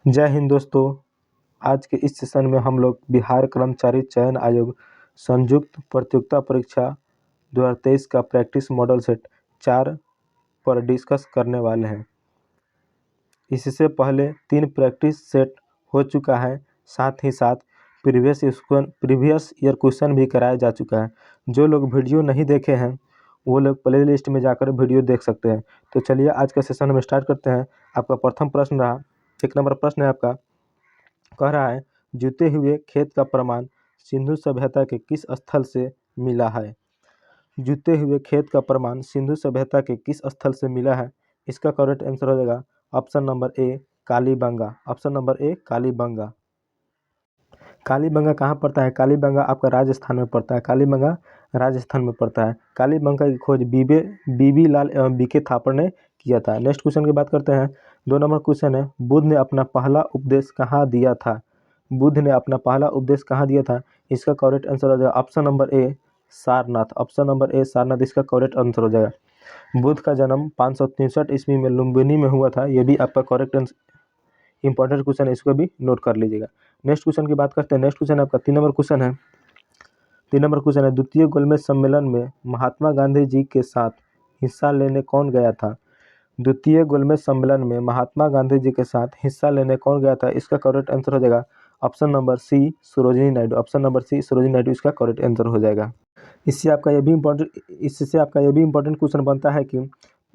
जय हिंद दोस्तों। आज के इस सेशन में हम लोग बिहार कर्मचारी चयन आयोग संयुक्त प्रतियोगिता परीक्षा 2023 का प्रैक्टिस मॉडल सेट 4 पर डिस्कस करने वाले हैं। इससे पहले 3 प्रैक्टिस सेट हो चुका है, साथ ही साथ प्रीवियस ईयर क्वेश्चन भी कराया जा चुका है। जो लोग वीडियो नहीं देखे हैं वो लोग प्ले लिस्ट में जाकर वीडियो देख सकते हैं। तो चलिए आज का सेशन में स्टार्ट करते हैं। आपका प्रथम प्रश्न रहा, 1 नंबर प्रश्न है आपका, कह रहा है जुते हुए खेत का प्रमाण सिंधु सभ्यता के किस स्थल से मिला है। जुते हुए खेत का प्रमाण सिंधु सभ्यता के किस स्थल से मिला है। इसका करेक्ट आंसर हो जाएगा option number A Kalibangan. Option number A Kalibangan. Kalibangan कहाँ पड़ता है? कालीबंगा आपका राजस्थान में पड़ता है। कालीबंगा राजस्थान में पड़ता है। कालीबंगा की खोज बीबी लाल एवं बीके थापड़ ने किया था। नेक्स्ट क्वेश्चन की बात करते हैं। 2 नंबर क्वेश्चन है, बुद्ध ने अपना पहला उपदेश कहाँ दिया था। बुद्ध ने अपना पहला उपदेश कहाँ दिया था। इसका करेक्ट आंसर हो जाएगा ऑप्शन नंबर ए सारनाथ। ऑप्शन नंबर ए सारनाथ इसका करेक्ट आंसर हो जाएगा। बुद्ध का जन्म 563 ईस्वी में लुम्बिनी में हुआ था। यह भी आपका करेक्ट इंपॉर्टेंट क्वेश्चन है, इसको भी नोट कर लीजिएगा। नेक्स्ट क्वेश्चन की बात करते हैं। नेक्स्ट क्वेश्चन आपका 3 नंबर क्वेश्चन है। 3 नंबर क्वेश्चन है, द्वितीय गोलमेज सम्मेलन में महात्मा गांधी जी के साथ हिस्सा लेने कौन गया था। द्वितीय गोलमेज सम्मेलन में महात्मा गांधी जी के साथ हिस्सा लेने कौन गया था। इसका करेक्ट आंसर हो जाएगा option number C Sarojini Naidu. Option number C Sarojini Naidu इसका करेक्ट आंसर हो जाएगा। इससे आपका ये भी इम्पोर्टेंट क्वेश्चन बनता है कि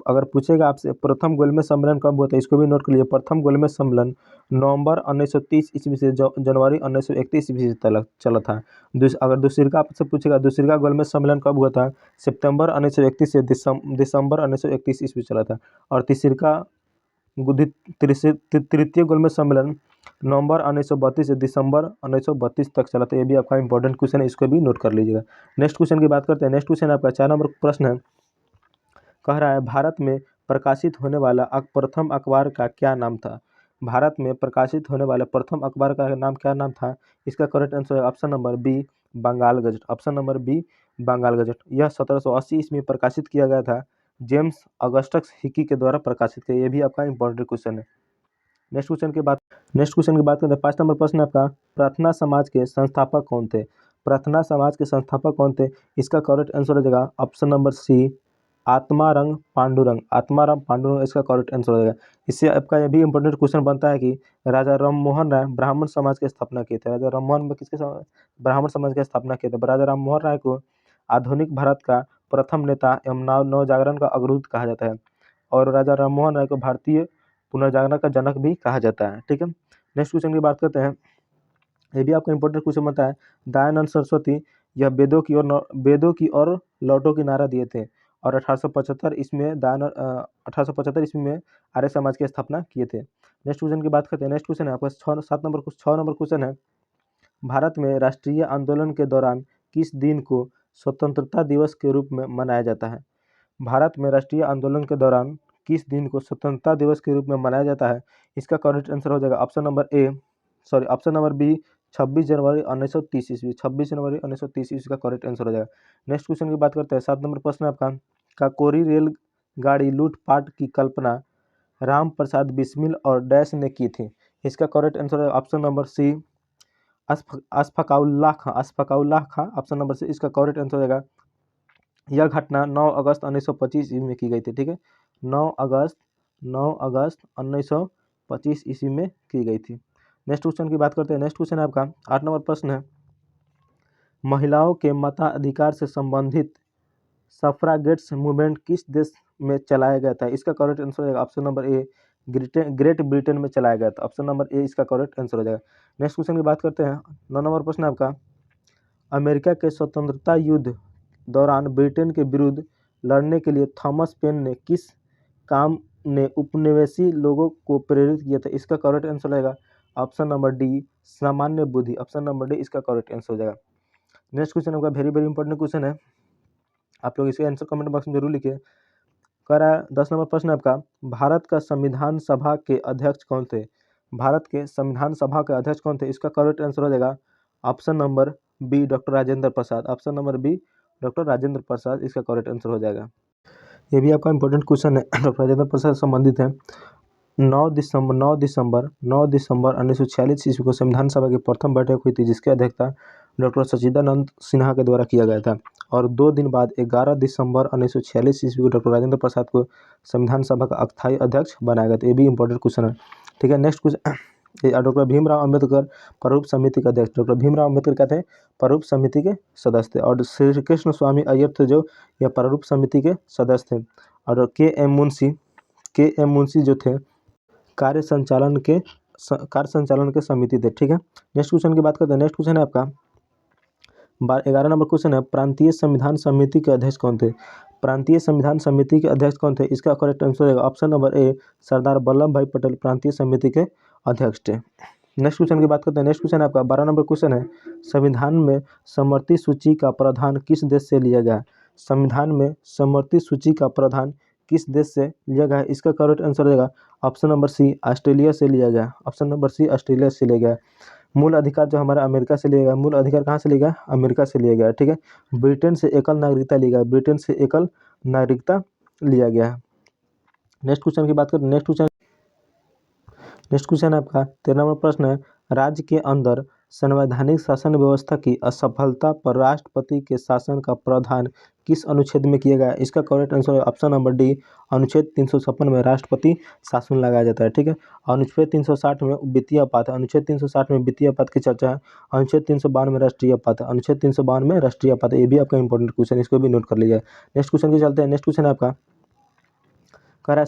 अगर पूछेगा आपसे प्रथम गोलमेज सम्मेलन कब हुआ था, इसको भी नोट कर लीजिए। प्रथम गोलमेज सम्मेलन नवंबर 1930 ईस्वी से जनवरी 1931 ईस्वी से चला था। अगर दूसरी आपसे पूछेगा दूसरी गोलमेज सम्मेलन कब हुआ था, सितंबर 1931 से दिसंबर 1931 ईस्वी चला था। और तृतीय गोलमेज सम्मेलन नवंबर 1932 से दिसंबर 1932 तक चला था। ये भी आपका इंपॉर्टेंट क्वेश्चन है, इसको भी नोट कर लीजिएगा। नेक्स्ट क्वेश्चन की बात करते हैं। नेक्स्ट क्वेश्चन आपका 4 नंबर प्रश्न है, कह रहा है भारत में प्रकाशित होने वाला प्रथम अखबार का क्या नाम था। भारत में प्रकाशित होने वाले प्रथम अखबार का नाम क्या नाम था। इसका करेक्ट आंसर है option number B Bengal gazette. Option number B Bengal gazette. यह 1780 ईस्वी में प्रकाशित किया गया था। जेम्स अगस्टस हिकी के द्वारा प्रकाशित किया। यह भी आपका इंपॉर्टेंट क्वेश्चन है। नेक्स्ट क्वेश्चन की बात करते हैं। 5 नंबर प्रश्न आपका, प्रार्थना समाज के संस्थापक कौन थे। प्रार्थना समाज के संस्थापक कौन थे। इसका करेक्ट आंसर हो जाएगा option number C Atmaram Pandurang. Atmaram Pandurang इसका करेक्ट आंसर हो जाएगा। इससे आपका यह भी इंपॉर्टेंट क्वेश्चन बनता है कि राजा राममोहन राय ब्राह्मण समाज की स्थापना किए थे। राजा राममोहन ब्राह्मण समाज की स्थापना किए थे। राजा राममोहन राय को आधुनिक भारत का प्रथम नेता एवं नव जागरण का अग्रदूत कहा जाता है। और राजा राममोहन राय को भारतीय पुनर्जागरण का जनक भी कहा जाता है। ठीक है। नेक्स्ट क्वेश्चन की बात करते हैं। ये भी आपका इंपॉर्टेंट क्वेश्चन बनता है, दयानंद सरस्वती यह वेदों की ओर लौटो की नारा दिए थे। और 1875 ईस्वी में आर्य समाज की स्थापना किए थे। नेक्स्ट क्वेश्चन की बात करते हैं। नेक्स्ट क्वेश्चन है आपका 6 नंबर क्वेश्चन है, भारत में राष्ट्रीय आंदोलन के दौरान किस दिन को स्वतंत्रता दिवस के रूप में मनाया जाता है। भारत में राष्ट्रीय आंदोलन के दौरान किस दिन को स्वतंत्रता दिवस के रूप में मनाया जाता है। इसका करेक्ट आंसर हो जाएगा ऑप्शन नंबर बी 26 जनवरी 1930 ईस्वी। 26 जनवरी 1930 ईस्वी का करेक्ट आंसर हो जाएगा। नेक्स्ट क्वेश्चन की बात करते हैं। 7 नंबर प्रश्न आपका, काकोरी रेलगाड़ी लूटपाट की कल्पना राम प्रसाद बिस्मिल और डैश ने की थी। इसका करेक्ट आंसर है ऑप्शन नंबर सी अशफाकउल्लाह खां। ऑप्शन नंबर सी इसका करेक्ट आंसर हो जाएगा। यह घटना 9 अगस्त 1925 ईस्वी में की गई थी। ठीक है, 9 अगस्त 1925 ईस्वी में की गई थी। नेक्स्ट क्वेश्चन की बात करते हैं। नेक्स्ट क्वेश्चन आपका 8 नंबर प्रश्न है, महिलाओं के मताधिकार से संबंधित सफ्रागेट्स मूवमेंट किस देश में चलाया गया था। इसका करेक्ट आंसर है option number a great Britain में चलाया गया था। ऑप्शन नंबर ए इसका करेक्ट आंसर हो जाएगा। नेक्स्ट क्वेश्चन की बात करते हैं। 9 नंबर प्रश्न आपका, अमेरिका के स्वतंत्रता युद्ध दौरान ब्रिटेन के विरुद्ध लड़ने के लिए थॉमस पेन ने किस काम ने उपनिवेशी लोगों को प्रेरित किया था। इसका करेक्ट आंसर रहेगा ऑप्शन नंबर डी सामान्य बुद्धि। ऑप्शन नंबर डी इसका करेक्ट आंसर हो जाएगा। नेक्स्ट क्वेश्चन आपका वेरी इंपॉर्टेंट क्वेश्चन है, आप लोग इसके आंसर कमेंट बॉक्स में जरूर लिखिए। कह रहा है 10 नंबर प्रश्न आपका, भारत का संविधान सभा के अध्यक्ष कौन थे। भारत के संविधान सभा के अध्यक्ष कौन थे। इसका करेक्ट आंसर हो जाएगा option number B doctor Rajendra Prasad. Option number B doctor Rajendra Prasad इसका करेक्ट आंसर हो जाएगा। ये भी आपका इंपॉर्टेंट क्वेश्चन है, डॉक्टर राजेंद्र प्रसाद से संबंधित है। 9 दिसंबर 1946 ईस्वी को संविधान सभा की प्रथम बैठक हुई थी, जिसकी अध्यक्षता डॉक्टर सच्चिदानंद सिन्हा के द्वारा किया गया था। और 2 दिन बाद 11 दिसंबर 1946 ईस्वी को डॉक्टर राजेंद्र प्रसाद को संविधान सभा का अस्थायी अध्यक्ष बनाया गया था। ये भी इंपॉर्टेंट क्वेश्चन है। ठीक है, next question, doctor Bhimrao Ambedkar प्रारूप समिति के अध्यक्ष। डॉक्टर भीमराव अम्बेडकर क्या थे? प्रारूप समिति के सदस्य थे। और श्री कृष्ण स्वामी अय्यर थे जो यह प्रारूप समिति के सदस्य थे। और के एम मुंशी जो थे कार्य संचालन के समिति थे। ठीक है, नेक्स्ट क्वेश्चन की बात करते हैं। नेक्स्ट क्वेश्चन है आपका 11 नंबर क्वेश्चन है, प्रांतीय संविधान समिति के अध्यक्ष कौन थे? प्रांतीय संविधान समिति के अध्यक्ष कौन थे? इसका करेक्ट आंसर है ऑप्शन नंबर ए, सरदार वल्लभ भाई पटेल प्रांतीय समिति के अध्यक्ष थे। नेक्स्ट क्वेश्चन की बात करते हैं। नेक्स्ट क्वेश्चन आपका 12 नंबर क्वेश्चन है, संविधान में समवर्ती सूची का प्रावधान किस देश से लिया गया? संविधान में समवर्ती सूची का प्रावधान किस देश से लिया गया है? इसका करेक्ट आंसर रहेगा ऑप्शन नंबर सी, ऑस्ट्रेलिया से लिया गया। ऑप्शन नंबर सी, ऑस्ट्रेलिया से लिया गया। मूल अधिकार जो हमारा अमेरिका से लिया गया, मूल अधिकार कहाँ से लिया गया? अमेरिका से लिया गया। ठीक है, ब्रिटेन से एकल नागरिकता लिया गया, ब्रिटेन से एकल नागरिकता लिया गया है। नेक्स्ट क्वेश्चन की बात करें। नेक्स्ट क्वेश्चन आपका 13 नंबर प्रश्न है, राज्य के अंदर संवैधानिक शासन व्यवस्था की असफलता पर राष्ट्रपति के शासन का प्रावधान किस अनुच्छेद में किया गया है? इसका करेक्ट आंसर है ऑप्शन नंबर डी, अनुच्छेद 356 में राष्ट्रपति शासन लगाया जाता है। ठीक है, अनुच्छेद 360 में वित्तीय आपात है, अनुच्छेद 360 में वित्तीय आपात की चर्चा है, अनुच्छेद 352 में राष्ट्रीय आपात है, अनुच्छेद 352 में राष्ट्रीय आपात है। ये भी आपका इंपॉर्टेंट क्वेश्चन, इसको भी नोट कर लीजिए। नेक्स्ट क्वेश्चन की चलते हैं। नेक्स्ट क्वेश्चन आपका कह रहा है,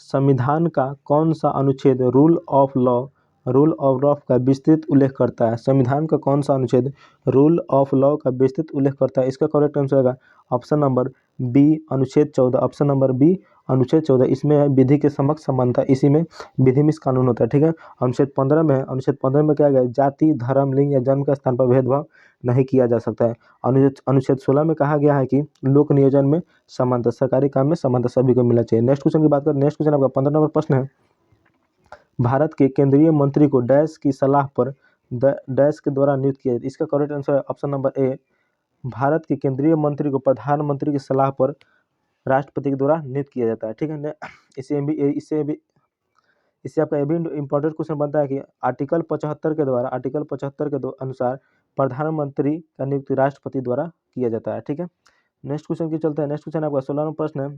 संविधान का कौन सा अनुच्छेद रूल ऑफ लॉ का विस्तृत उल्लेख करता है? संविधान का कौन सा अनुच्छेद रूल ऑफ लॉ का विस्तृत उल्लेख करता है? इसका करेक्ट आंसर होगा ऑप्शन नंबर बी, अनुच्छेद 14। ऑप्शन नंबर बी, अनुच्छेद 14। इसमें है विधि के समक्ष समानता, इसी में विधिमिस कानून होता है। ठीक है, अनुच्छेद 15 में है, अनुच्छेद 15 में क्या गया? जाति, धर्म, लिंग या जन्म के स्थान पर भेदभाव नहीं किया जा सकता है। अनुच्छेद 16 में कहा गया है कि लोक नियोजन में समानता, सरकारी काम में समानता सभी को मिलना चाहिए। नेक्स्ट क्वेश्चन की बात करें। नेक्स्ट क्वेश्चन आपका 15 नंबर प्रश्न है, भारत के केंद्रीय मंत्री को डैश की सलाह पर डैश के द्वारा नियुक्त किया जाता है? इसका करेक्ट आंसर है ऑप्शन नंबर ए, भारत के केंद्रीय मंत्री को प्रधानमंत्री की सलाह पर राष्ट्रपति के द्वारा नियुक्त किया जाता है। ठीक है, इससे आपका ये भी इंपॉर्टेंट क्वेश्चन बनता है कि आर्टिकल 75 के द्वारा अनुसार प्रधानमंत्री का नियुक्ति राष्ट्रपति द्वारा किया जाता है। ठीक है, नेक्स्ट क्वेश्चन की चलते हैं। नेक्स्ट क्वेश्चन आपका 16 नंबर प्रश्न है,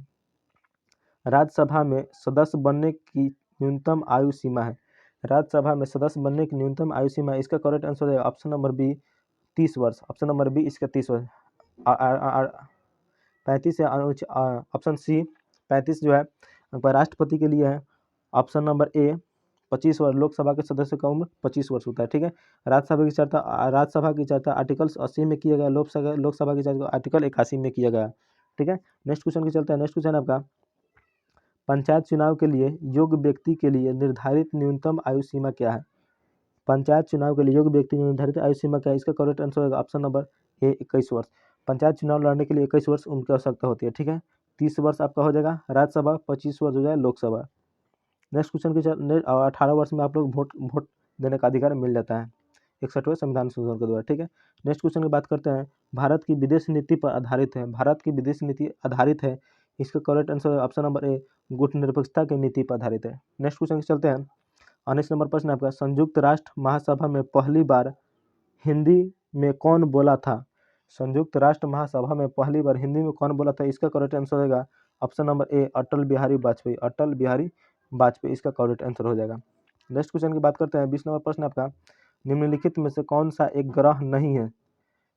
राज्यसभा में सदस्य बनने की न्यूनतम आयु सीमा है? राज्यसभा में सदस्य बनने की न्यूनतम आयु सीमा है। इसका करेक्ट आंसर है ऑप्शन नंबर बी, 30 वर्ष। ऑप्शन नंबर बी, इसका 30 वर्ष। 35 है ऑप्शन सी, 35 जो है राष्ट्रपति के लिए है। ऑप्शन नंबर ए, 25 वर्ष। लोकसभा के सदस्य का उम्र 25 वर्ष होता है। ठीक है, राज्यसभा की चर्चा आर्टिकल 80 में किया गया, लोकसभा की चर्चा आर्टिकल 81 में किया गया। ठीक है, नेक्स्ट क्वेश्चन की चलते हैं। नेक्स्ट क्वेश्चन आपका, पंचायत चुनाव के लिए योग्य व्यक्ति के लिए निर्धारित न्यूनतम आयु सीमा क्या है? पंचायत चुनाव के लिए योग्य व्यक्ति की निर्धारित आयु सीमा क्या है? इसका करेक्ट आंसर होगा ऑप्शन नंबर ए, 21 वर्ष। पंचायत चुनाव लड़ने के लिए 21 वर्ष उनकी आवश्यकता होती है। ठीक है, 30 वर्ष आपका हो जाएगा राज्यसभा, 25 वर्ष हो जाए लोकसभा। नेक्स्ट क्वेश्चन की 18 वर्ष में आप लोग वोट देने का अधिकार मिल जाता है 61वें संविधान संशोधन के द्वारा। ठीक है, नेक्स्ट क्वेश्चन की बात करते हैं, भारत की विदेश नीति पर आधारित है। भारत की विदेश नीति आधारित है, इसका correct answer option number A, गुटनिरपेक्षता की नीति पर आधारित है। नेक्स्ट क्वेश्चन की चलते हैं। 19 नंबर प्रश्न आपका, संयुक्त राष्ट्र महासभा में पहली बार हिंदी में कौन बोला था? संयुक्त राष्ट्र महासभा में पहली बार हिंदी में कौन बोला था? इसका करेक्ट आंसर होगा ऑप्शन नंबर ए, अटल बिहारी वाजपेयी। अटल बिहारी वाजपेयी इसका करेक्ट आंसर हो जाएगा। नेक्स्ट क्वेश्चन की बात करते हैं। 20 नंबर प्रश्न आपका, निम्नलिखित में से कौन सा एक ग्रह नहीं है?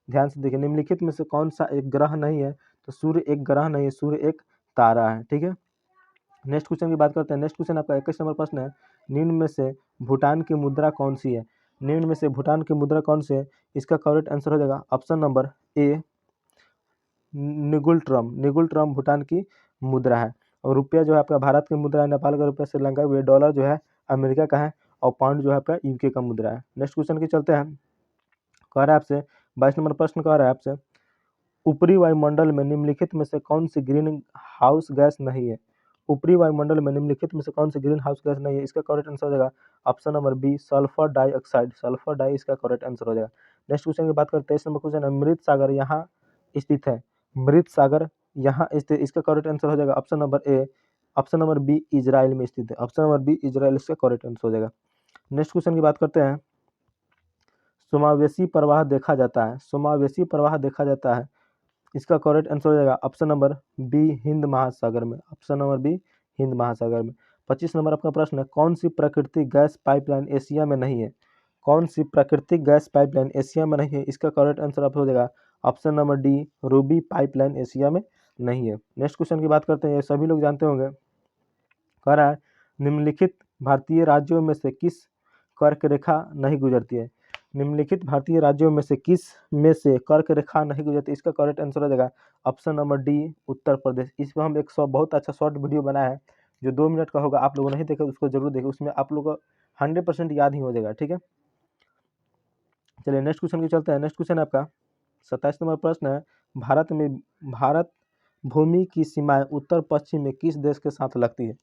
ध्यान से देखिए, निम्नलिखित में से कौन सा एक ग्रह नहीं है? तो सूर्य एक ग्रह नहीं है, सूर्य एक तारा है। ठीक है, नेक्स्ट क्वेश्चन की बात करते हैं। नेक्स्ट क्वेश्चन आपका 21 नंबर प्रश्न है, निम्न में से भूटान की मुद्रा कौन सी है? निम्न में से भूटान की मुद्रा कौन सी है? इसका करेक्ट आंसर हो जाएगा option number A, Ngultrum Bhutan की मुद्रा है। और रुपया जो है आपका भारत की मुद्रा है, नेपाल का रुपया, श्रीलंका का, डॉलर जो है अमेरिका का है, और पाउंड जो है आपका यूके का मुद्रा है। नेक्स्ट क्वेश्चन की चलते हैं। कह रहा है आपसे 22 नंबर प्रश्न कह रहा है आपसे, ऊपरी वायुमंडल में निम्नलिखित में से कौन सी ग्रीन हाउस गैस नहीं है? ऊपरी वायुमंडल में निम्नलिखित में से कौन सी ग्रीन हाउस गैस नहीं है? इसका करेक्ट आंसर हो जाएगा option number B, sulphur dioxide. Sulphur di इसका करेक्ट आंसर हो जाएगा। नेक्स्ट क्वेश्चन की बात करते हैं। 23 नंबर क्वेश्चन है, मृत सागर यहाँ स्थित है। मृत सागर यहाँ स्थित, इसका करेक्ट आंसर हो जाएगा option number A, option number B Israel में स्थित है। ऑप्शन नंबर बी इजराइल इसका करेक्ट आंसर हो जाएगा। नेक्स्ट क्वेश्चन की बात करते हैं। समावेशी प्रवाह देखा जाता है, समावेशी प्रवाह देखा जाता है, इसका करेक्ट आंसर हो जाएगा ऑप्शन नंबर बी हिंद महासागर में। ऑप्शन नंबर बी हिंद महासागर में। 25 नंबर आपका प्रश्न है, कौन सी प्राकृतिक गैस पाइपलाइन एशिया में नहीं है? कौन सी प्राकृतिक गैस पाइपलाइन एशिया में नहीं है? इसका करेक्ट आंसर आप हो जाएगा option number D Ruby pipeline Asia में नहीं है। नेक्स्ट क्वेश्चन की बात करते हैं, ये सभी लोग जानते होंगे। कह रहा है निम्नलिखित भारतीय राज्यों में से किस कर्क रेखा नहीं गुजरती है? निम्नलिखित भारतीय राज्यों में से किस में से कर्क रेखा नहीं गुजरती? इसका करेक्ट आंसर हो जाएगा option number D Uttar Pradesh. इस पर हम एक बहुत अच्छा शॉर्ट वीडियो बनाया है जो 2 मिनट का होगा, आप लोगों नहीं देखे उसको जरूर देखें, उसमें आप लोगों को 100% याद ही हो जाएगा। ठीक है, चलिए नेक्स्ट क्वेश्चन की चलते हैं। नेक्स्ट क्वेश्चन आपका 27 नंबर प्रश्न है, भारत भूमि की सीमाएं उत्तर पश्चिम में किस देश के साथ लगती है?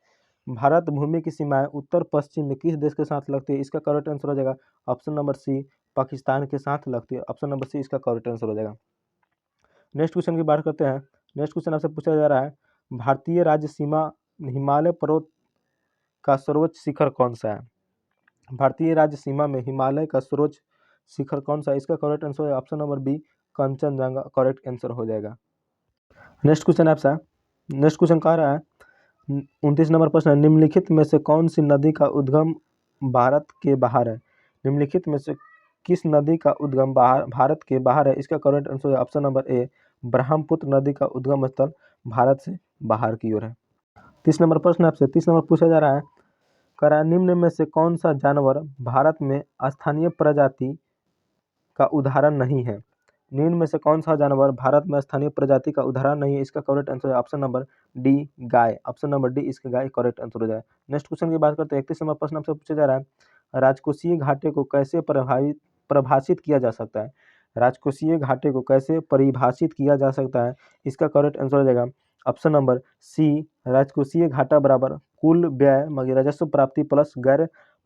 भारत भूमि की सीमाएं उत्तर पश्चिम में किस देश के साथ लगती है? इसका करेक्ट आंसर हो जाएगा ऑप्शन नंबर सी पाकिस्तान के साथ लगती है। ऑप्शन नंबर सी इसका करेक्ट आंसर हो जाएगा। नेक्स्ट क्वेश्चन की बात करते हैं। नेक्स्ट क्वेश्चन आपसे पूछा जा रहा है, भारतीय राज्य सीमा हिमालय पर्वत का सर्वोच्च शिखर कौन सा है? भारतीय राज्य सीमा में हिमालय का सर्वोच्च शिखर कौन सा है? इसका करेक्ट आंसर है option number B Kangchenjunga correct answer हो जाएगा। नेक्स्ट क्वेश्चन आपसे, नेक्स्ट क्वेश्चन कह रहा है 29 नंबर प्रश्न, निम्नलिखित में से कौन सी नदी का उद्गम भारत के बाहर है? निम्नलिखित में से किस नदी का उद्गम भारत के बाहर है? इसका करेक्ट आंसर है ऑप्शन नंबर ए ब्रह्मपुत्र नदी का उद्गम स्थल भारत से बाहर की ओर है। 30 नंबर प्रश्न आपसे 30 नंबर पूछा जा रहा है, कह रहा है निम्न में से कौन सा जानवर भारत में स्थानीय प्रजाति का उदाहरण नहीं है? निम्न में से कौन सा जानवर भारत में स्थानीय प्रजाति का उदाहरण नहीं है? इसका करेक्ट आंसर है ऑप्शन नंबर डी गाय। ऑप्शन नंबर डी इसका गाय करेक्ट आंसर हो जाए। नेक्स्ट क्वेश्चन की बात करते हैं। 31 नंबर प्रश्न आपसे पूछा जा रहा है, राजकोषीय घाटे को कैसे परिभाषित किया जा सकता है? राजकोषीय घाटे को कैसे परिभाषित किया जा सकता है? इसका करेक्ट आंसर हो जाएगा ऑप्शन नंबर सी राजकोषीय घाटा बराबर कुल व्यय मगर राजस्व प्राप्ति प्लस गैर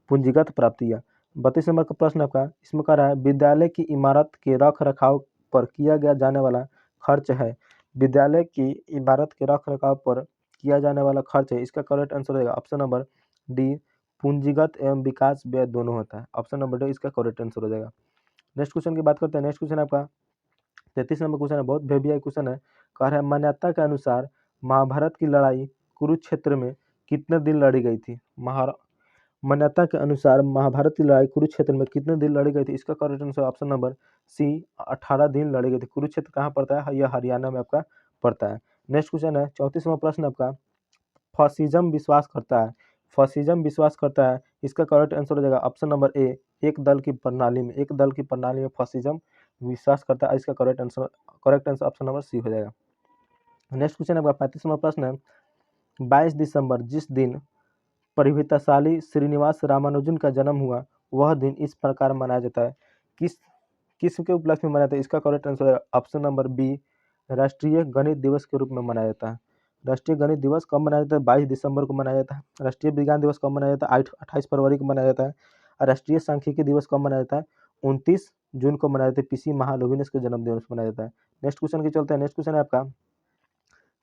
पूंजीगत प्राप्तियां। 32 नंबर का प्रश्न आपका, इसमें कह रहा है विद्यालय की इमारत के रख रखाव पर किया गया जाने वाला खर्च है। विद्यालय की इमारत के रख रखाव पर किया जाने वाला खर्च है। इसका करेक्ट आंसर रहेगा ऑप्शन नंबर डी पूंजीगत एवं विकास व्यय दोनों होता है। ऑप्शन नंबर डी इसका करेक्ट आंसर हो जाएगा। नेक्स्ट क्वेश्चन की बात करते हैं। नेक्स्ट क्वेश्चन आपका 33 नंबर क्वेश्चन है, बहुत भेदिया क्वेश्चन है। कह रहा है मान्यता के अनुसार महाभारत की लड़ाई कुरुक्षेत्र में कितने दिन लड़ी गई थी? मान्यता के अनुसार महाभारत की लड़ाई कुरुक्षेत्र में कितने दिन लड़ी गई थी? इसका correct answer option number C 18 दिन लड़ी गई थी। कुरुक्षेत्र कहाँ पड़ता है? यह हरियाणा में आपका पड़ता है। नेक्स्ट क्वेश्चन है 34वां प्रश्न आपका, फासिज्म विश्वास करता है, फासिज्म विश्वास करता है, इसका करेक्ट आंसर हो जाएगा ऑप्शन नंबर ए एक दल की प्रणाली में। एक दल की प्रणाली में फासिज्म विश्वास करता है। इसका correct answer option number C हो जाएगा। नेक्स्ट क्वेश्चन आपका 35वां प्रश्न है, 22 दिसंबर जिस दिन परिभिताशाली श्रीनिवास रामानुजन का जन्म हुआ वह दिन इस प्रकार मनाया जाता है। किस किस के उपलक्ष्य में मनाया जाता है? इसका करेक्ट आंसर है ऑप्शन नंबर बी राष्ट्रीय गणित दिवस के रूप में मनाया जाता है। राष्ट्रीय गणित दिवस कब मनाया जाता है? 22 दिसंबर को मनाया जाता है। राष्ट्रीय विज्ञान दिवस कब मनाया जाता है? 28 फरवरी को मनाया जाता है। और राष्ट्रीय सांख्यिकी दिवस कब मनाया जाता है? 29 जून को मनाया जाता है। पीसी महालनोबिस के जन्मदिन पर मनाया जाता है। नेक्स्ट क्वेश्चन की चलते हैं। नेक्स्ट क्वेश्चन है आपका,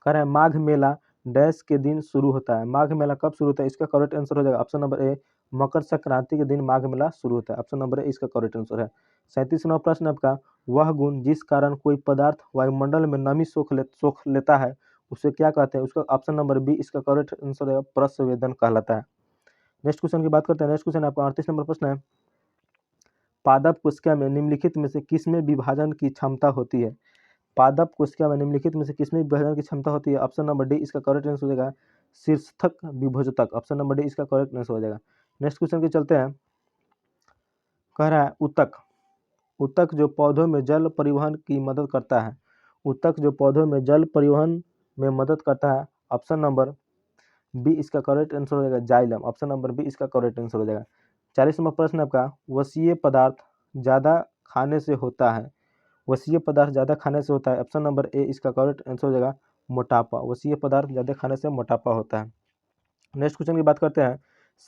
कह रहा है माघ मेला डैश के दिन शुरू होता है? माघ मेला कब शुरू होता है? इसका करेक्ट आंसर हो जाएगा ऑप्शन नंबर ए मकर संक्रांति के दिन माघ मेला शुरू होता है। ऑप्शन नंबर ए इसका करेक्ट आंसर है। 37वां प्रश्न आपका, वह गुण जिस कारण कोई पदार्थ वायुमंडल में नमी सोख लेता है उसे क्या कहते हैं? उसका ऑप्शन नंबर बी इसका करेक्ट आंसर है प्रस्वेदन कहलाता है। नेक्स्ट क्वेश्चन की बात करते हैं। नेक्स्ट क्वेश्चन आपका 38 नंबर प्रश्न है, पादप कोशिका में निम्नलिखित में से किसमें विभाजन की क्षमता होती है? पादप कोशिका में निम्नलिखित में से किसमें विभाजन की क्षमता होती है? ऑप्शन नंबर डी इसका करेक्ट आंसर हो जाएगा शीर्षक विभोजक। ऑप्शन नंबर डी इसका करेक्ट आंसर हो जाएगा। नेक्स्ट क्वेश्चन के चलते हैं। कह रहा है उत्तक, उत्तक जो पौधों में जल परिवहन की मदद करता है, उत्तक जो पौधों में जल परिवहन में मदद करता है। ऑप्शन नंबर बी इसका करेक्ट आंसर हो जाएगा जाइलम। ऑप्शन नंबर बी इसका करेक्ट आंसर हो जाएगा। 40 नंबर प्रश्न आपका, वसीय पदार्थ ज़्यादा खाने से होता है, वसीय पदार्थ ज़्यादा खाने से होता है। ऑप्शन नंबर ए इसका करेक्ट आंसर हो जाएगा मोटापा। वसीय पदार्थ ज़्यादा खाने से मोटापा होता है। नेक्स्ट क्वेश्चन की बात करते हैं,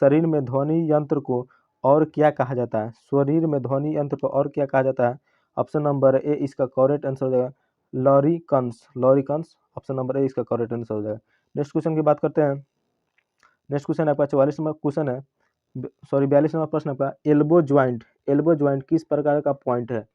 शरीर में ध्वनि यंत्र को और क्या कहा जाता है? शरीर में ध्वनि यंत्र को और क्या कहा जाता है? ऑप्शन नंबर ए इसका करेक्ट आंसर हो जाएगा लॉरिकन्स, लॉरिकन्स। ऑप्शन नंबर ए इसका करेक्ट आंसर हो जाएगा। नेक्स्ट क्वेश्चन की बात करते हैं। नेक्स्ट क्वेश्चन आपका 44 नंबर क्वेश्चन है, सॉरी 42 नंबर प्रश्न आपका, एल्बो ज्वाइंट किस प्रकार का पॉइंट है?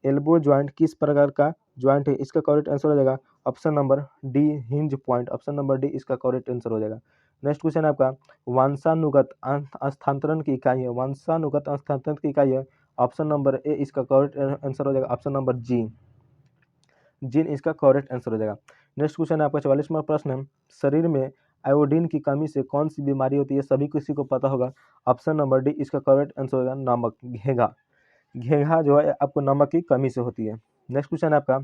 एल्बो ज्वाइंट किस प्रकार का ज्वाइंट है? इसका करेक्ट आंसर हो जाएगा option number D, hinge point. Option number D इसका करेक्ट आंसर हो जाएगा। नेक्स्ट क्वेश्चन आपका, वंशानुगत स्थानांतरण की इकाई है, वंशानुगत स्थानांतरण की इकाई है, ऑप्शन नंबर ए इसका करेक्ट आंसर हो जाएगा। ऑप्शन नंबर जी, जीन इसका करेक्ट आंसर हो जाएगा। नेक्स्ट क्वेश्चन आपका 44 नंबर प्रश्न है, शरीर में आयोडीन की कमी से कौन सी बीमारी होती है? सभी किसी को पता होगा। ऑप्शन नंबर डी इसका करेक्ट आंसर होगा नमक, घेघा। घेघा जो है आपको नमक की कमी से होती है। नेक्स्ट क्वेश्चन आपका,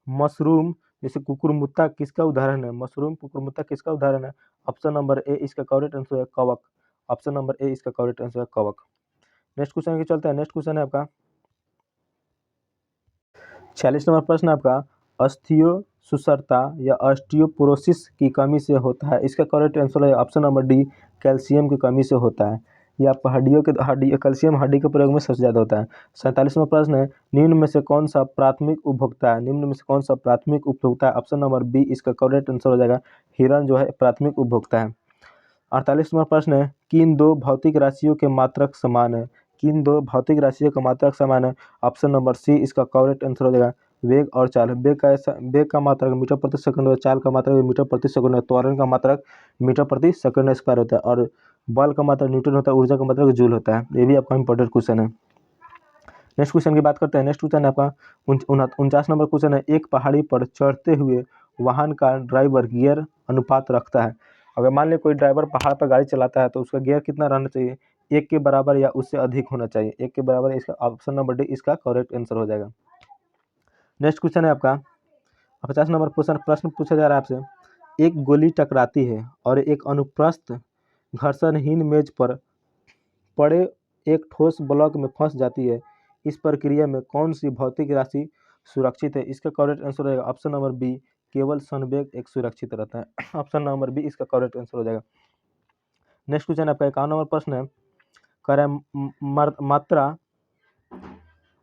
मशरूम जैसे कुकुरमुत्ता किसका उदाहरण है? मशरूम कुकुरमुत्ता किसका उदाहरण है? ऑप्शन नंबर ए इसका करेक्ट आंसर है कवक। ऑप्शन नंबर ए इसका करेक्ट आंसर है कवक। नेक्स्ट क्वेश्चन की चलते हैं। नेक्स्ट क्वेश्चन है आपका 46 नंबर प्रश्न आपका, अस्थियो सुसरता या ऑस्टियोपोरोसिस की कमी से होता है, इसका करेक्ट आंसर है ऑप्शन नंबर डी, कैल्शियम की कमी से होता है। यह आपका हड्डी कैल्शियम हड्डी के प्रयोग में सबसे ज़्यादा होता है। 47वां प्रश्न है, निम्न में से कौन सा प्राथमिक उपभोक्ता है? निम्न में से कौन सा प्राथमिक उपभोक्ता है? ऑप्शन नंबर बी इसका करेक्ट आंसर हो जाएगा हिरण जो है प्राथमिक उपभोक्ता है। 48वां प्रश्न है, किन दो भौतिक राशियों के मात्रक समान है? किन दो भौतिक राशियों का मात्रक समान है? ऑप्शन नंबर सी इसका करेक्ट आंसर हो जाएगा वेग और चाल। वेग का मात्रक मीटर प्रति सेकंड और चाल का मात्रक मीटर प्रति सेकंड है। त्वरण का मात्रक मीटर प्रति सेकंड स्क्वायर होता है और बल का मात्रक न्यूटन होता है, ऊर्जा का मात्रक जूल होता है। ये भी आपका इंपॉर्टेंट क्वेश्चन है। नेक्स्ट क्वेश्चन की बात करते हैं। नेक्स्ट क्वेश्चन है आपका 49 नंबर क्वेश्चन है, एक पहाड़ी पर चढ़ते हुए वाहन का ड्राइवर गियर अनुपात रखता है। अगर मान लें कोई ड्राइवर पहाड़ पर गाड़ी चलाता है तो उसका गियर कितना रहना चाहिए? 1 के बराबर या उससे अधिक होना चाहिए। 1 के बराबर, इसका ऑप्शन नंबर डी इसका करेक्ट आंसर हो जाएगा। नेक्स्ट क्वेश्चन है आपका 50 नंबर प्रश्न पूछा जा रहा है आपसे, एक गोली टकराती है और एक अनुप्रस्थ घर्षणहीन मेज पर पड़े एक ठोस ब्लॉक में फंस जाती है। इस प्रक्रिया में कौन सी भौतिक राशि सुरक्षित है? इसका करेक्ट आंसर रहेगा ऑप्शन नंबर बी, केवल संवेग एक सुरक्षित रहता है। ऑप्शन नंबर बी इसका करेक्ट आंसर हो जाएगा। नेक्स्ट क्वेश्चन आपका 51 नंबर प्रश्न है, कह रहा है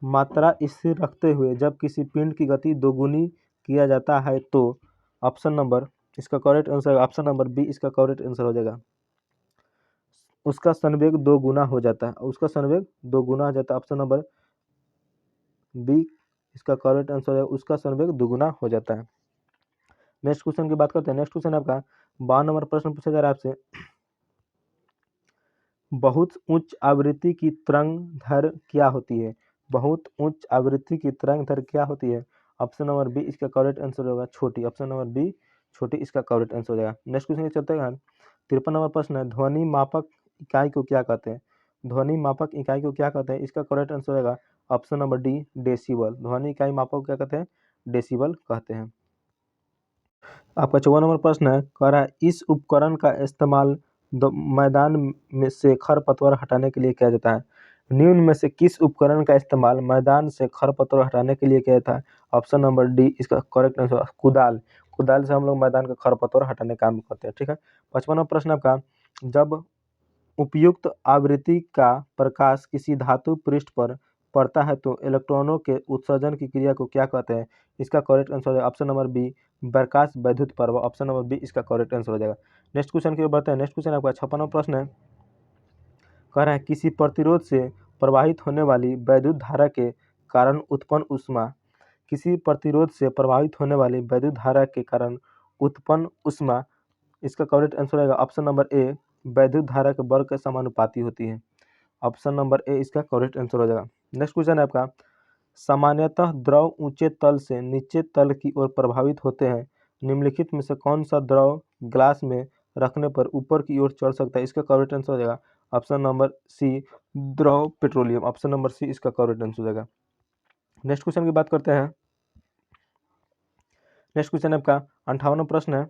मात्रा स्थिर रखते हुए जब किसी पिंड की गति दोगुनी किया जाता है तो ऑप्शन नंबर इसका correct answer option number B इसका करेक्ट आंसर हो जाएगा। उसका संवेग 2 गुना हो जाता है, उसका संवेग 2 गुना हो जाता है। ऑप्शन नंबर बी इसका करेक्ट आंसर है, उसका संवेग दुगुना हो जाता है। नेक्स्ट क्वेश्चन की बात करते हैं। नेक्स्ट क्वेश्चन आपका 52 नंबर प्रश्न पूछा जा रहा है आपसे, बहुत उच्च आवृत्ति की तरंग दैर्घ्य क्या होती है? बहुत उच्च आवृत्ति की तरंग दैर्घ्य क्या होती है? ऑप्शन नंबर बी इसका करेक्ट आंसर होगा छोटी। ऑप्शन नंबर बी छोटी इसका करेक्ट आंसर हो जाएगा। नेक्स्ट क्वेश्चन के चलते हैं। 53 नंबर प्रश्न है, ध्वनि मापक इकाई को क्या कहते हैं? ध्वनि मापक इकाई को क्या कहते हैं? इसका करेक्ट आंसर होगा ऑप्शन नंबर डी, डेसिबल। ध्वनि इकाई मापक को क्या कहते हैं? डेसिबल कहते हैं। आपका 54 नंबर प्रश्न है, कह रहा है इस उपकरण का इस्तेमाल मैदान में से खरपतवार हटाने के लिए किया जाता है। निम्न में से किस उपकरण का इस्तेमाल मैदान से खरपतवार हटाने के लिए किया जाता है? ऑप्शन नंबर डी इसका करेक्ट आंसर कुदाल। कुदाल से हम लोग मैदान का खरपतवार हटाने का काम करते हैं। ठीक है। 55वां प्रश्न आपका, जब उपयुक्त आवृत्ति का प्रकाश किसी धातु पृष्ठ पर पड़ता है तो इलेक्ट्रॉनों के उत्सर्जन की क्रिया को क्या कहते हैं? इसका करेक्ट आंसर है ऑप्शन नंबर बी, प्रकाश वैद्युत प्रभाव। ऑप्शन नंबर बी इसका करेक्ट आंसर हो जाएगा। नेक्स्ट क्वेश्चन की ओर बढ़ते हैं। नेक्स्ट क्वेश्चन आपका 56वां प्रश्न है, कह रहा है किसी प्रतिरोध से प्रवाहित होने वाली वैद्युत धारा के कारण उत्पन्न ऊष्मा, किसी प्रतिरोध से प्रवाहित होने वाली वैद्युत धारा के कारण उत्पन्न ऊष्मा, इसका करेक्ट आंसर रहेगा ऑप्शन नंबर ए, वैद्युत धारा के वर्ग के समानुपाती होती है। ऑप्शन नंबर ए इसका करेक्ट आंसर हो जाएगा। नेक्स्ट क्वेश्चन है आपका, सामान्यतः द्रव ऊंचे तल से नीचे तल की ओर प्रभावित होते हैं, निम्नलिखित में से कौन सा द्रव ग्लास में रखने पर ऊपर की ओर चढ़ सकता है? इसका करेक्ट आंसर हो जाएगा ऑप्शन नंबर सी, द्रव पेट्रोलियम। ऑप्शन नंबर सी इसका करेक्ट आंसर हो जाएगा। नेक्स्ट क्वेश्चन की बात करते हैं। नेक्स्ट क्वेश्चन आपका 58वां प्रश्न है,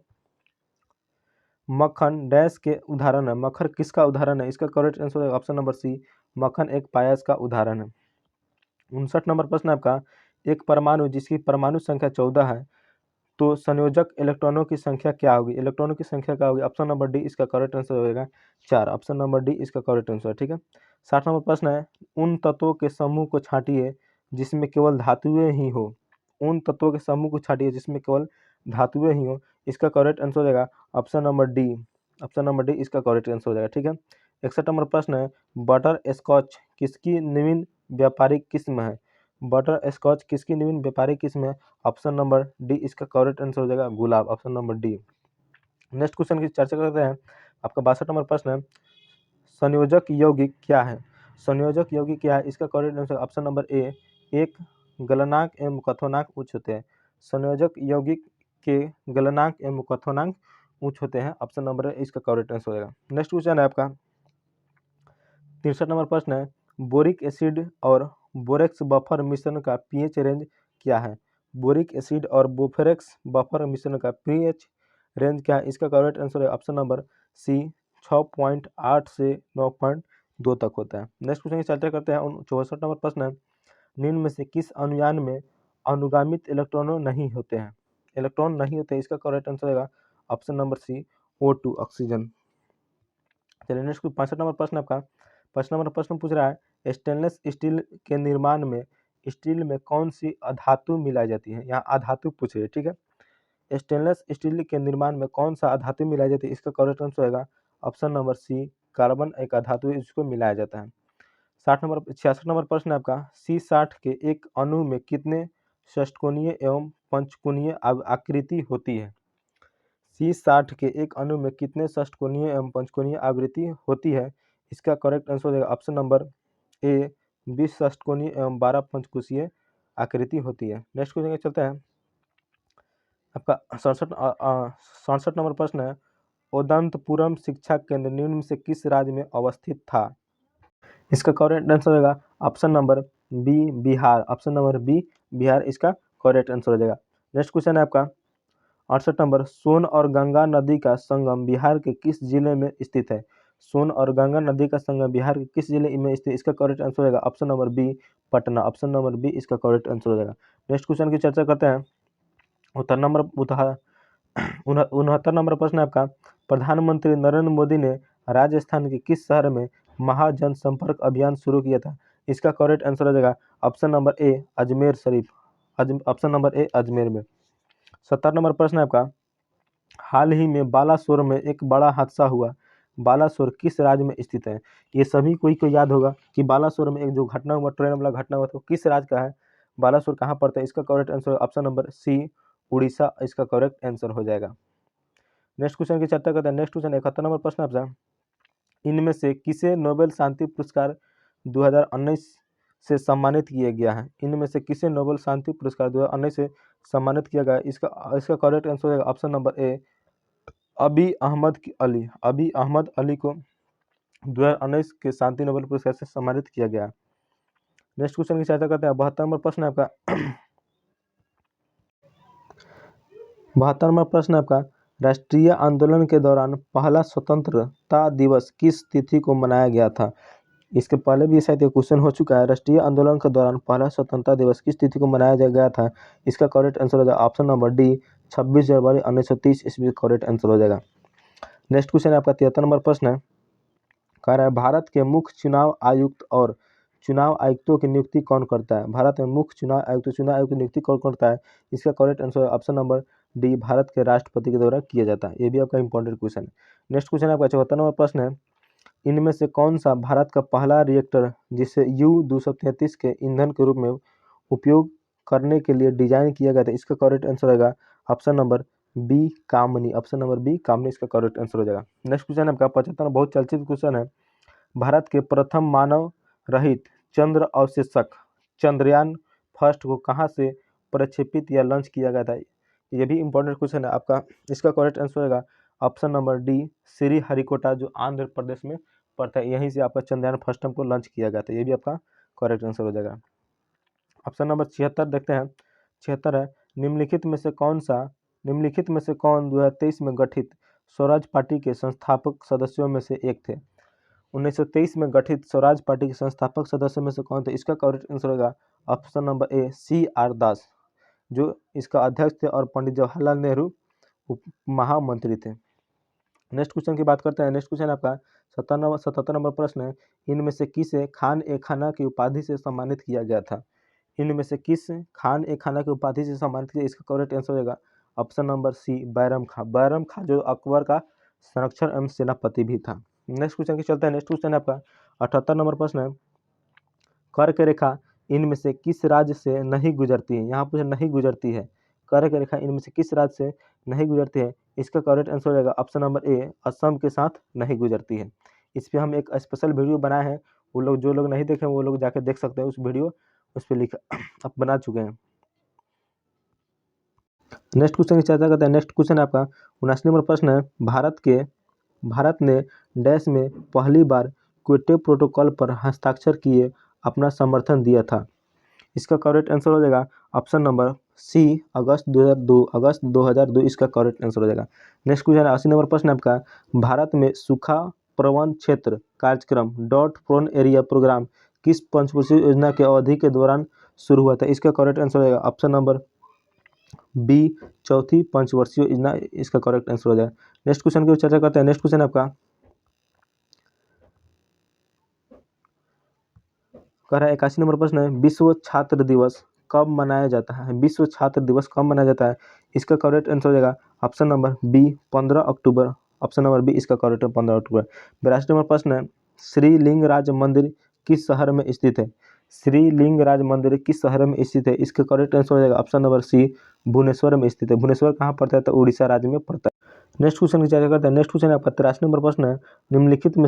मक्खन डैश के उदाहरण है, मक्खन किसका उदाहरण है? इसका करेक्ट आंसर है ऑप्शन नंबर सी, मक्खन एक पायस का उदाहरण है। 59 नंबर प्रश्न आपका, एक परमाणु जिसकी परमाणु संख्या 14 है तो संयोजक इलेक्ट्रॉनों की संख्या क्या होगी? इलेक्ट्रॉनों की संख्या क्या होगी? ऑप्शन नंबर डी इसका करेक्ट आंसर होगा 4। ऑप्शन नंबर डी इसका करेक्ट आंसर है। ठीक है। 60 नंबर प्रश्न है, उन तत्वों के समूह को छांटिए जिसमें केवल धातुएं ही हो। उन तत्वों के समूह को छांटिए जिसमें केवल धातुएं ही हो। इसका करेक्ट आंसर हो जाएगा option number D, option number D इसका करेक्ट आंसर हो जाएगा। ठीक है, 61 नंबर प्रश्न है, बटर स्कॉच किसकी नवीन व्यापारिक किस्म है? बटर स्कॉच किसकी नवीन व्यापारिक किस्म है? ऑप्शन नंबर डी इसका करेक्ट आंसर हो जाएगा गुलाब, option number D. Next question की चर्चा करते हैं। आपका 62 नंबर प्रश्न है, संयोजक यौगिक क्या है? संयोजक यौगिक क्या है? इसका करेक्ट आंसर ऑप्शन नंबर ए, एक गलनांक एवं कथोनांक उच्च होते हैं। संयोजक यौगिक के गलनांक एवं कथोनांक उच्च होते हैं, ऑप्शन नंबर ए इसका करेक्ट आंसर हो जाएगा। नेक्स्ट क्वेश्चन है आपका 63 नंबर प्रश्न है, बोरिक एसिड और बोरेक्स बफर मिश्रण का पीएच रेंज क्या है? बोरिक एसिड और बोफेरेक्स बफर मिश्रण का पीएच रेंज क्या है? इसका करेक्ट आंसर है ऑप्शन नंबर सी, 6.8 से 9.2 तक होता है। नेक्स्ट क्वेश्चन की चर्चा करते हैं। 64 नंबर प्रश्न है, निम्न में से किस अनुयान में अनुगामित इलेक्ट्रॉनों नहीं होते हैं? इलेक्ट्रॉन नहीं होते, इसका करेक्ट आंसर होगा option number C, O2 oxygen. चलिए नेक्स्ट 65 नंबर प्रश्न आपका 5 नंबर प्रश्न पूछ रहा है, स्टेनलेस स्टील के निर्माण में स्टील में कौन सी अधातु मिलाई जाती है? यहाँ अधातु पूछ रही है। ठीक है, स्टेनलेस स्टील के निर्माण में कौन सा अधातु मिलाई जाती है? इसका करेक्ट आंसर होगा ऑप्शन नंबर सी, कार्बन एक अधातु है, इसको मिलाया जाता है। 66 नंबर प्रश्न है आपका, C60 के एक अणु में कितने षटकोणीय एवं पंचकोणीय आकृति होती है? C60 के एक अणु में कितने षटकोणीय एवं पंचकोणीय आवृत्ति होती है? इसका करेक्ट आंसर हो जाएगा ऑप्शन नंबर ए, 20 षटकोणीय एवं 12 पंचकोशीय आकृति होती है। नेक्स्ट क्वेश्चन चलता है। आपका 67 नंबर प्रश्न है, उदंतपुरम शिक्षा केंद्र निम्न में से किस राज्य में अवस्थित था? इसका करेक्ट आंसर होगा option number B, Bihar, option number B Bihar इसका करेक्ट आंसर हो जाएगा। नेक्स्ट क्वेश्चन है आपका 68 नंबर, सोन और गंगा नदी का संगम बिहार के किस जिले में स्थित है? सोन और गंगा नदी का संगम बिहार के किस जिले में स्थित है? इसका करेक्ट आंसर होगा option number B, Patna, option number B इसका करेक्ट आंसर हो जाएगा। नेक्स्ट क्वेश्चन की चर्चा करते हैं। 69 नंबर प्रश्न है आपका, प्रधानमंत्री नरेंद्र मोदी ने राजस्थान के किस शहर में महाजनसंपर्क अभियान शुरू किया था? इसका करेक्ट आंसर हो जाएगा ऑप्शन नंबर ए, अजमेर शरीफ, ऑप्शन नंबर ए अजमेर में। 70 नंबर प्रश्न है आपका, हाल ही में बालासोर में एक बड़ा हादसा हुआ, बालासोर किस राज्य में स्थित है? ये सभी को याद होगा कि बालासोर में एक जो घटना हुआ, ट्रेन वाला घटना हुआ, तो किस राज्य का है? बालासोर कहाँ पड़ता है? इसका correct answer option number C, Orissa इसका करेक्ट आंसर हो जाएगा। नेक्स्ट क्वेश्चन की चर्चा करते हैं। नेक्स्ट क्वेश्चन 71 नंबर प्रश्न आपसे, इनमें से किसे नोबेल शांति पुरस्कार 2019 से सम्मानित किया गया है? इनमें से किसे नोबेल शांति पुरस्कार 2019 से सम्मानित किया गया है? इसका करेक्ट आंसर होगा ऑप्शन नंबर ए, अबी अहमद अली को 2019 के शांति नोबेल पुरस्कार से सम्मानित किया गया। नेक्स्ट क्वेश्चन की चर्चा करते हैं। 72 नंबर प्रश्न है आपका 72 नंबर प्रश्न है आपका, राष्ट्रीय आंदोलन के दौरान पहला स्वतंत्रता दिवस किस तिथि को मनाया गया था? इसके पहले भी शायद ये क्वेश्चन हो चुका है। राष्ट्रीय आंदोलन के दौरान पहला स्वतंत्रता दिवस किस तिथि को मनाया गया था? इसका करेक्ट आंसर हो जाएगा ऑप्शन नंबर डी, 26 जनवरी 1930 ईस्वी करेक्ट आंसर हो जाएगा। नेक्स्ट क्वेश्चन है आपका 73 नंबर प्रश्न है, कह रहा है भारत के मुख्य चुनाव आयुक्त और चुनाव आयुक्तों की नियुक्ति कौन करता है? भारत में मुख्य चुनाव आयुक्त की नियुक्ति कौन करता है? इसका correct answer option number D, Bharat के राष्ट्रपति के द्वारा किया जाता है। ये भी आपका इंपॉर्टेंट क्वेश्चन है। नेक्स्ट क्वेश्चन आपका 74 नंबर प्रश्न है, इनमें से कौन सा भारत का पहला रिएक्टर जिसे U-233 के ईंधन के रूप में उपयोग करने के लिए डिजाइन किया गया था? इसका करेक्ट आंसर होगा ऑप्शन नंबर बी, कामनी, ऑप्शन नंबर बी कामनी इसका करेक्ट आंसर हो जाएगा। नेक्स्ट क्वेश्चन आपका 75 बहुत चर्चित क्वेश्चन है, भारत के प्रथम मानव रहित चंद्र अवशेषक चंद्रयान फर्स्ट को कहाँ से प्रक्षेपित या लॉन्च किया गया था? ये भी इंपॉर्टेंट क्वेश्चन है आपका। इसका करेक्ट आंसर होगा ऑप्शन नंबर डी, श्रीहरिकोटा जो आंध्र प्रदेश में पड़ता है, यहीं से आपका चंद्रयान फर्स्ट टाइम को लॉन्च किया गया था। ये भी आपका करेक्ट आंसर हो जाएगा। ऑप्शन नंबर 76 देखते हैं। 76 है, निम्नलिखित में से कौन 2023 में गठित स्वराज पार्टी के संस्थापक सदस्यों में से एक थे? 1923 में गठित स्वराज पार्टी के संस्थापक सदस्यों में से कौन थे? इसका करेक्ट आंसर होगा ऑप्शन नंबर ए, CR दास, जो इसका अध्यक्ष थे और पंडित जवाहरलाल नेहरू महामंत्री थे। नेक्स्ट क्वेश्चन की बात करते हैं। नेक्स्ट क्वेश्चन आपका 77 नंबर प्रश्न है, इनमें से किसे खान ए खाना की उपाधि से सम्मानित किया गया था? इनमें से किस खान ए खाना की उपाधि से सम्मानित किया? इसका करेक्ट आंसर होगा ऑप्शन नंबर सी, बैरम खां। बैरम खां जो अकबर का संरक्षक एवं सेनापति भी था। नेक्स्ट क्वेश्चन की चलता है। नेक्स्ट क्वेश्चन है आपका 78 नंबर प्रश्न है, कर्क रेखा इनमें से किस राज्य से नहीं गुजरती है। यहाँ पर नहीं गुजरती है, कर्क रेखा इनमें से किस राज्य से नहीं गुजरती है। इसका करेक्ट आंसर हो जाएगा ऑप्शन नंबर ए, असम के साथ नहीं गुजरती है। इस पर हम एक स्पेशल वीडियो बनाए हैं, वो लोग जो लोग नहीं देखे वो लोग जाके देख सकते हैं उस वीडियो, उस पर लिखा अब बना चुके हैं। नेक्स्ट क्वेश्चन की चर्चा करते हैं। नेक्स्ट क्वेश्चन आपका 79 नंबर प्रश्न है, भारत ने डैश में पहली बार क्योटो प्रोटोकॉल पर हस्ताक्षर किए अपना समर्थन दिया था। इसका करेक्ट आंसर हो जाएगा ऑप्शन नंबर सी, अगस्त 2002 इसका करेक्ट आंसर हो जाएगा। नेक्स्ट क्वेश्चन 80 नंबर प्रश्न आपका, भारत में सूखा प्रबंधन क्षेत्र कार्यक्रम डॉट प्रोन एरिया प्रोग्राम किस पंचवर्षीय योजना के अवधि के दौरान शुरू हुआ था। इसका करेक्ट आंसर हो जाएगा ऑप्शन नंबर बी, चौथी पंचवर्षीय योजना इसका करेक्ट आंसर हो जाएगा। नेक्स्ट क्वेश्चन की चर्चा करते हैं। नेक्स्ट क्वेश्चन आपका कह रहा है 81 नंबर प्रश्न है, विश्व छात्र दिवस कब मनाया जाता है। विश्व छात्र दिवस कब मनाया जाता है। इसका करेक्ट आंसर हो जाएगा ऑप्शन नंबर बी, 15 अक्टूबर। ऑप्शन नंबर बी इसका करेक्ट है 15 अक्टूबर। 82 नंबर प्रश्न है, श्रीलिंगराज मंदिर किस शहर में स्थित है। श्रीलिंगराज मंदिर किस शहर में स्थित है। इसका करेक्ट आंसर हो जाएगा ऑप्शन नंबर सी, भुवनेश्वर में स्थित है। भुवनेश्वर कहाँ पड़ता है, तो उड़ीसा राज्य में पड़ता है। नेक्स्ट क्वेश्चन की चर्चा करते हैं। नेक्स्ट क्वेश्चन आपका 83 नंबर प्रश्न है, निम्नलिखित में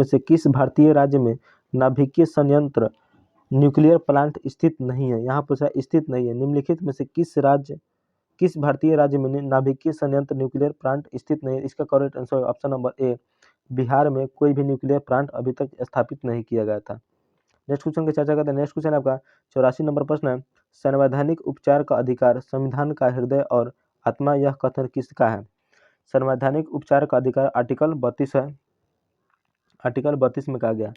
से किस भारतीय राज्य में नाभिकीय संयंत्र न्यूक्लियर प्लांट स्थित नहीं है। यहाँ पर स्थित नहीं है। निम्नलिखित में से किस भारतीय राज्य में नाभिकीय संयंत्र न्यूक्लियर प्लांट स्थित नहीं है। इसका करेक्ट आंसर ऑप्शन नंबर ए, बिहार में कोई भी न्यूक्लियर प्लांट अभी तक स्थापित नहीं किया गया था। नेक्स्ट क्वेश्चन की चर्चा करते हैं। नेक्स्ट क्वेश्चन आपका 84 नंबर प्रश्न है, संवैधानिक उपचार का अधिकार संविधान का हृदय और आत्मा, यह कथन किसका है। संवैधानिक उपचार का अधिकार आर्टिकल 32 है। आर्टिकल 32 में कहा गया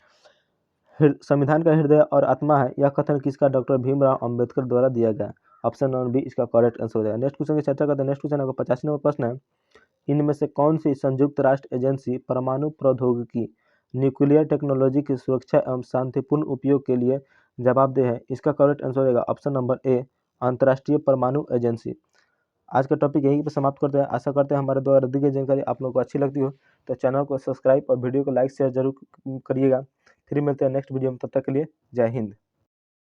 संविधान का हृदय और आत्मा है, यह कथन किसका, डॉक्टर भीमराव अंबेडकर द्वारा दिया गया। ऑप्शन नंबर बी इसका करेक्ट आंसर हो जाएगा। नेक्स्ट क्वेश्चन की चर्चा करते हैं। नेक्स्ट क्वेश्चन आपका 85 नंबर प्रश्न है, इनमें से कौन सी संयुक्त राष्ट्र एजेंसी परमाणु प्रौद्योगिकी न्यूक्लियर टेक्नोलॉजी की सुरक्षा एवं शांतिपूर्ण उपयोग के लिए जवाबदेह है। इसका करेक्ट आंसर हो जाएगा ऑप्शन नंबर ए, अंतर्राष्ट्रीय परमाणु एजेंसी। आज का टॉपिक यहीं पर समाप्त करते हैं। आशा करते हैं हमारे द्वारा दी गई जानकारी आप लोगों को अच्छी लगती हो, तो चैनल को सब्सक्राइब और वीडियो को लाइक शेयर जरूर करिएगा। फिर मिलते हैं नेक्स्ट वीडियो में, तब तक के लिए जय हिंद।